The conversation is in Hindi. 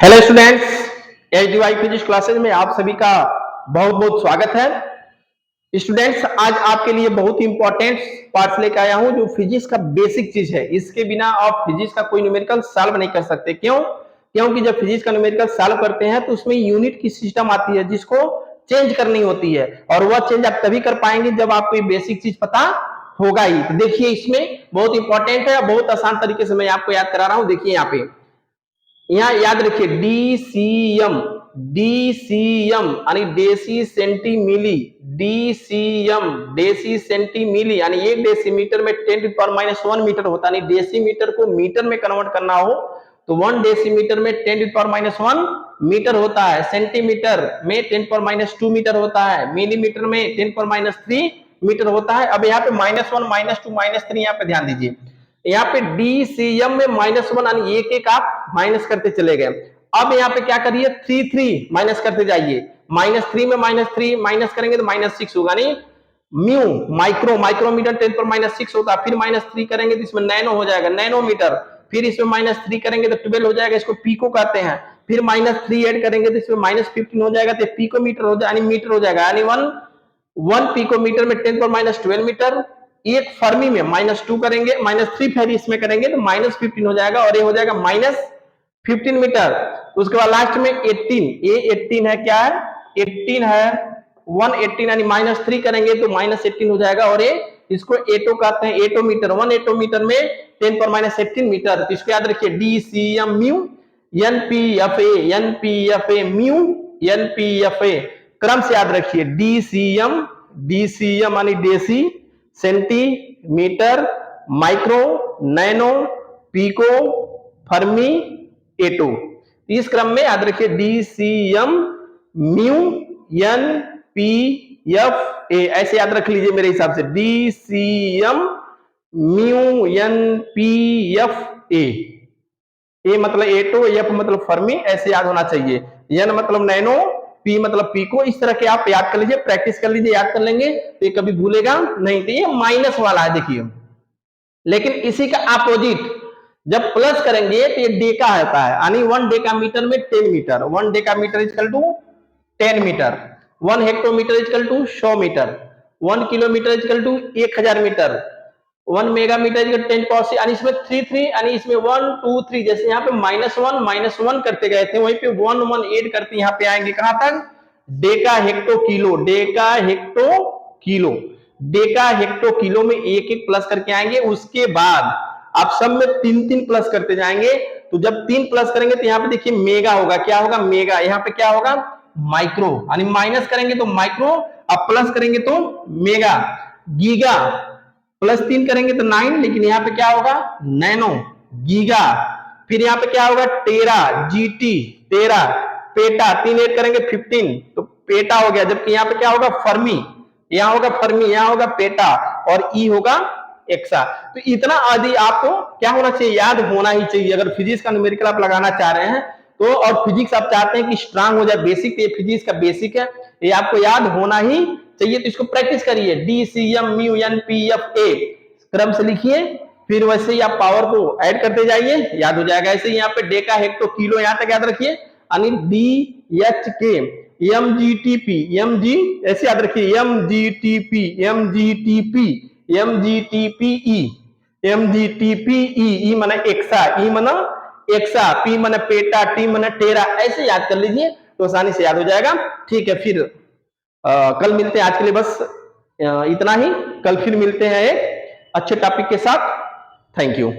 हेलो स्टूडेंट्स, एचडीवाई फिजिक्स क्लासेज में आप सभी का बहुत बहुत स्वागत है। स्टूडेंट्स, आज आपके लिए बहुत ही इंपॉर्टेंट पार्ट्स लेकर आया हूं जो फिजिक्स का बेसिक चीज है। इसके बिना आप फिजिक्स का कोई न्यूमेरिकल सॉल्व नहीं कर सकते। क्यों? क्योंकि जब फिजिक्स का न्यूमेरिकल सॉल्व करते हैं तो उसमें यूनिट की सिस्टम आती है जिसको चेंज करनी होती है, और वह चेंज आप तभी कर पाएंगे जब आपको ये बेसिक चीज पता होगा ही। तो देखिए, इसमें बहुत इंपॉर्टेंट है, बहुत आसान तरीके से मैं आपको याद करा रहा हूं। देखिए यहाँ पे, यहाँ याद रखिए डीसीएम। डीसीएम यानी डेसी सेंटीमिली। डीसीएम डेसी सेंटीमिली यानी एक डेसीमीटर में 10⁻⁻1 मीटर होता है। डेसीमीटर को मीटर में कन्वर्ट करना हो तो 1 डेसीमीटर में 10⁻⁻1 मीटर होता है। सेंटीमीटर में 10⁻⁻2 मीटर होता है। मिलीमीटर में 10⁻3 मीटर होता है। अब यहाँ पे -1 -2 -3 यहाँ पे ध्यान दीजिए। यहाँ पे डीसीएम में -1 यानी एक एक आप माइनस करते चले गए। अब यहाँ पे क्या करिए, 3 माइनस करते जाइए। -3 में -3 माइनस करेंगे तो -6 होगा। नहीं, म्यू माइक्रोमीटर 10⁻6 होता है। फिर -3 करेंगे तो इसमें नैनो हो जाएगा, नैनोमीटर। फिर इसमें -3 करेंगे तो 12 हो जाएगा, इसको पीको कहते हैं। फिर -3 ऐड करेंगे तो इसमें -15 हो जाएगा, तो पिकोमीटर हो जाएगा, यानी मीटर हो जाएगा। यानी 1 पिकोमीटर में 10⁻12 मीटर। एक फर्मी में -2 करेंगे, -3 फिर इसमें करेंगे तो -15 हो जाएगा, और ये हो जाएगा -15 मीटर। उसके बाद लास्ट में 18, ये 18 है, क्या है? 18 है। 118 यानी -3 करेंगे तो -18 हो जाएगा, और ये इसको एटो कहते हैं, एटोमीटर। 1 एटोमीटर में 10⁻18 मीटर। तो इसको याद रखिए, DCM mu NPFA, NPFA mu NPFA. क्रम से याद रखिए, डीसीएम, डीसीएम यानी deci centimetre, micro, nano, pico, fermi, atto. इस क्रम में याद रखिए, DCM mu N P F A, ऐसे याद रख लीजिए मेरे हिसाब से, DCM mu N P F A मतलब एटो, एफ मतलब फर्मी, ऐसे याद होना चाहिए। एन मतलब नैनो, पी मतलब पीको। इस तरह के आप याद कर लीजिए, प्रैक्टिस कर लीजिए, याद कर लेंगे तो ये कभी भूलेगा नहीं। तो ये माइनस वाला है, देखिए। लेकिन इसी का अपोजिट जब प्लस करेंगे तो ये डेका होता है, यानी 1 डेकामीटर में 10 metre. 1 decametre equal to 10 metre. 1 hectometre equal to 100 metre. 1 kilometre equal to 1000 metre. 1 megametre equal 10 power से, यानी इसमें 3 यानी इसमें 1 2 3, जैसे यहाँ पे -1 करते गए थे, वहीं पे 1 ऐड करते यहाँ पे आएंगे कहां तक? Deka hecto kilo. Deka hecto kilo. Deka hecto kilo में एक एक प्लस करके आएंगे। उसके बाद आप सब में 3 प्लस करते जाएंगे। तो जब 3 प्लस करेंगे तो यहाँ पे देखिए मेगा होगा। क्या होगा? मेगा। यहाँ पे क्या होगा? माइक्रो। यानी माइनस करेंगे तो माइक्रो, अब प्लस करेंगे तो मेगा। गीगा +3 करेंगे तो 9, लेकिन यहाँ पे क्या होगा? नैनो। गीगा। फिर यहाँ पे क्या होगा? टेरा, जीटी, टेरा। पेटा 3 ऐड करेंगे 15, तो पेटा हो गया। जबकि यहाँ पे क्या होगा? फर्मी। यहाँ होगा फर्मी, यहाँ होगा पेटा, और ई होगा एक्सा। तो इतना आदि आपको क्या होना चाहिए? याद होना ही चाहिए। अगर फिजिक्स का न्यूमेरिकल आप लगाना चाह रहे हैं तो, और फिजिक्स आप चाहते हैं कि स्ट्रांग हो जाए, बेसिक, ये फिजिक्स का बेसिक है, ये आपको याद होना ही चाहिए। तो इसको प्रैक्टिस करिए, DCM mu N P F A क्रम से लिखिए। फिर वैसे ही आप पावर को ऐड करते जाइए, याद हो जाएगा। ऐसे ही यहाँ पे डेका हेक्टो किलो यहां तक याद रखिए, यानी D H K M G T P, M G, ऐसे याद रखिए, M G T P, M G T P, M G T P E, M G T P E माना एक्सा, ई माना एक्सा, पी माना पेटा, टी माना टेरा। ऐसे याद कर लीजिए तो आसानी से याद हो जाएगा। ठीक है, फिर कल मिलते हैं। आज के लिए बस इतना ही। कल फिर मिलते हैं एक अच्छे टॉपिक के साथ। Thank you.